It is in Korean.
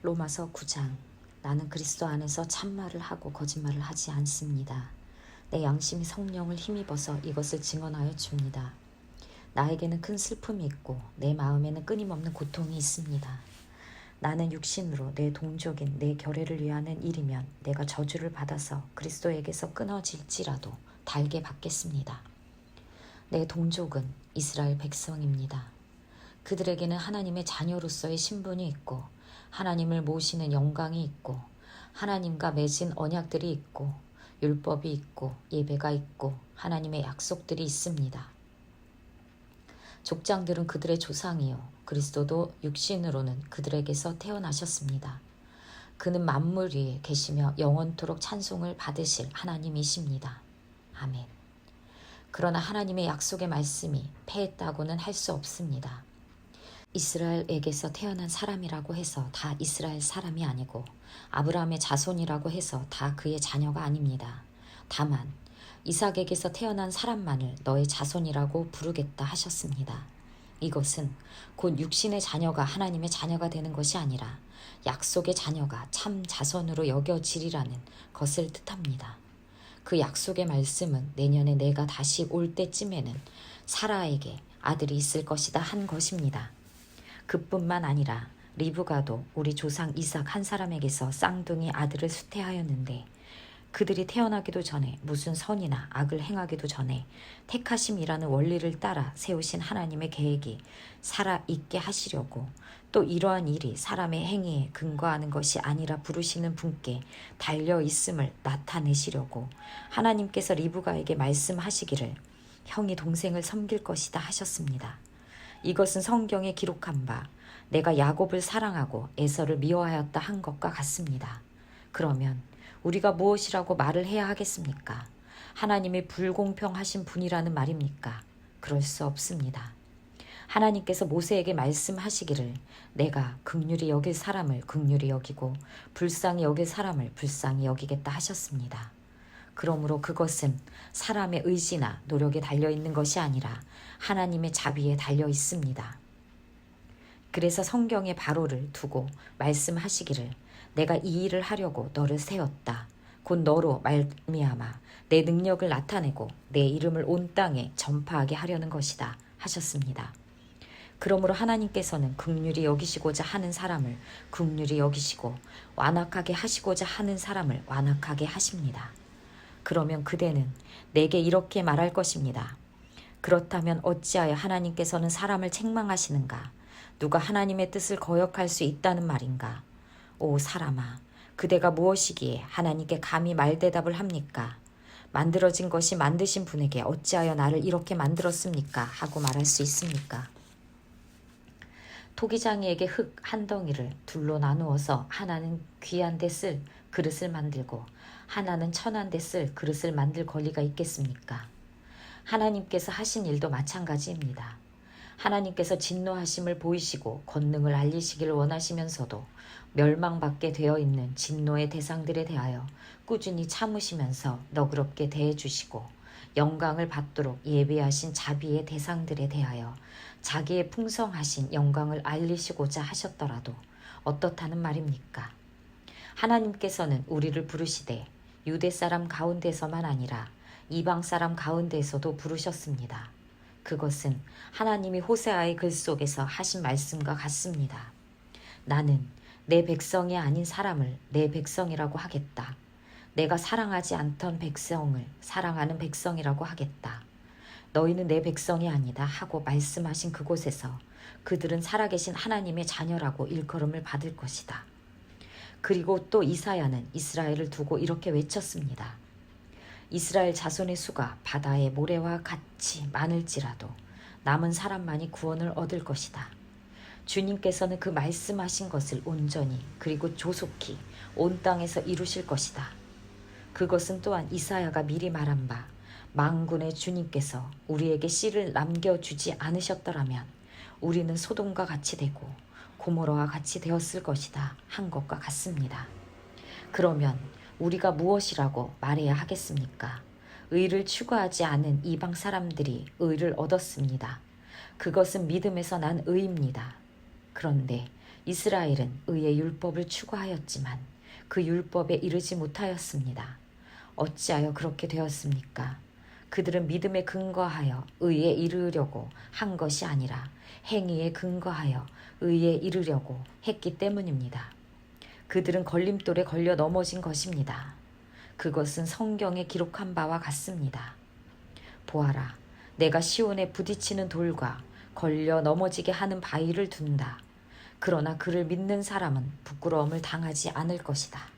로마서 9장. 나는 그리스도 안에서 참말을 하고 거짓말을 하지 않습니다. 내 양심이 성령을 힘입어서 이것을 증언하여 줍니다. 나에게는 큰 슬픔이 있고 내 마음에는 끊임없는 고통이 있습니다. 나는 육신으로 내 동족인 내 결례를 위하는 일이면 내가 저주를 받아서 그리스도에게서 끊어질지라도 달게 받겠습니다. 내 동족은 이스라엘 백성입니다. 그들에게는 하나님의 자녀로서의 신분이 있고 하나님을 모시는 영광이 있고 하나님과 맺은 언약들이 있고 율법이 있고 예배가 있고 하나님의 약속들이 있습니다. 족장들은 그들의 조상이요 그리스도도 육신으로는 그들에게서 태어나셨습니다. 그는 만물 위에 계시며 영원토록 찬송을 받으실 하나님이십니다. 아멘. 그러나 하나님의 약속의 말씀이 패했다고는 할 수 없습니다. 이스라엘에게서 태어난 사람이라고 해서 다 이스라엘 사람이 아니고 아브라함의 자손이라고 해서 다 그의 자녀가 아닙니다. 다만 이삭에게서 태어난 사람만을 너의 자손이라고 부르겠다 하셨습니다. 이것은 곧 육신의 자녀가 하나님의 자녀가 되는 것이 아니라 약속의 자녀가 참 자손으로 여겨지리라는 것을 뜻합니다. 그 약속의 말씀은 내년에 내가 다시 올 때쯤에는 사라에게 아들이 있을 것이다 한 것입니다. 그뿐만 아니라 리브가도 우리 조상 이삭 한 사람에게서 쌍둥이 아들을 수태하였는데 그들이 태어나기도 전에 무슨 선이나 악을 행하기도 전에 택하심이라는 원리를 따라 세우신 하나님의 계획이 살아있게 하시려고 또 이러한 일이 사람의 행위에 근거하는 것이 아니라 부르시는 분께 달려있음을 나타내시려고 하나님께서 리브가에게 말씀하시기를 형이 동생을 섬길 것이다 하셨습니다. 이것은 성경에 기록한 바 내가 야곱을 사랑하고 에서를 미워하였다 한 것과 같습니다. 그러면 우리가 무엇이라고 말을 해야 하겠습니까? 하나님이 불공평하신 분이라는 말입니까? 그럴 수 없습니다. 하나님께서 모세에게 말씀하시기를 내가 긍휼히 여길 사람을 긍휼히 여기고 불쌍히 여길 사람을 불쌍히 여기겠다 하셨습니다. 그러므로 그것은 사람의 의지나 노력에 달려있는 것이 아니라 하나님의 자비에 달려 있습니다. 그래서 성경의 바로를 두고 말씀하시기를 내가 이 일을 하려고 너를 세웠다. 곧 너로 말미암아 내 능력을 나타내고 내 이름을 온 땅에 전파하게 하려는 것이다 하셨습니다. 그러므로 하나님께서는 긍휼히 여기시고자 하는 사람을 긍휼히 여기시고 완악하게 하시고자 하는 사람을 완악하게 하십니다. 그러면 그대는 내게 이렇게 말할 것입니다. 그렇다면 어찌하여 하나님께서는 사람을 책망하시는가? 누가 하나님의 뜻을 거역할 수 있다는 말인가? 오 사람아, 그대가 무엇이기에 하나님께 감히 말대답을 합니까? 만들어진 것이 만드신 분에게 어찌하여 나를 이렇게 만들었습니까? 하고 말할 수 있습니까? 토기장이에게 흙 한 덩이를 둘로 나누어서 하나는 귀한 데 쓸 그릇을 만들고 하나는 천한 데 쓸 그릇을 만들 권리가 있겠습니까? 하나님께서 하신 일도 마찬가지입니다. 하나님께서 진노하심을 보이시고 권능을 알리시기를 원하시면서도 멸망받게 되어 있는 진노의 대상들에 대하여 꾸준히 참으시면서 너그럽게 대해주시고 영광을 받도록 예비하신 자비의 대상들에 대하여 자기의 풍성하신 영광을 알리시고자 하셨더라도 어떻다는 말입니까? 하나님께서는 우리를 부르시되 유대 사람 가운데서만 아니라 이방 사람 가운데에서도 부르셨습니다. 그것은 하나님이 호세아의 글 속에서 하신 말씀과 같습니다. 나는 내 백성이 아닌 사람을 내 백성이라고 하겠다. 내가 사랑하지 않던 백성을 사랑하는 백성이라고 하겠다. 너희는 내 백성이 아니다 하고 말씀하신 그곳에서 그들은 살아계신 하나님의 자녀라고 일컬음을 받을 것이다. 그리고 또 이사야는 이스라엘을 두고 이렇게 외쳤습니다. 이스라엘 자손의 수가 바다의 모래와 같이 많을지라도 남은 사람만이 구원을 얻을 것이다. 주님께서는 그 말씀하신 것을 온전히 그리고 조속히 온 땅에서 이루실 것이다. 그것은 또한 이사야가 미리 말한 바 만군의 주님께서 우리에게 씨를 남겨주지 않으셨더라면 우리는 소돔과 같이 되고 고모라와 같이 되었을 것이다 한 것과 같습니다. 그러면 우리가 무엇이라고 말해야 하겠습니까? 의를 추구하지 않은 이방 사람들이 의를 얻었습니다. 그것은 믿음에서 난 의입니다. 그런데 이스라엘은 의의 율법을 추구하였지만 그 율법에 이르지 못하였습니다. 어찌하여 그렇게 되었습니까? 그들은 믿음에 근거하여 의에 이르려고 한 것이 아니라 행위에 근거하여 의에 이르려고 했기 때문입니다. 그들은 걸림돌에 걸려 넘어진 것입니다. 그것은 성경에 기록한 바와 같습니다. 보아라, 내가 시온에 부딪히는 돌과 걸려 넘어지게 하는 바위를 둔다. 그러나 그를 믿는 사람은 부끄러움을 당하지 않을 것이다.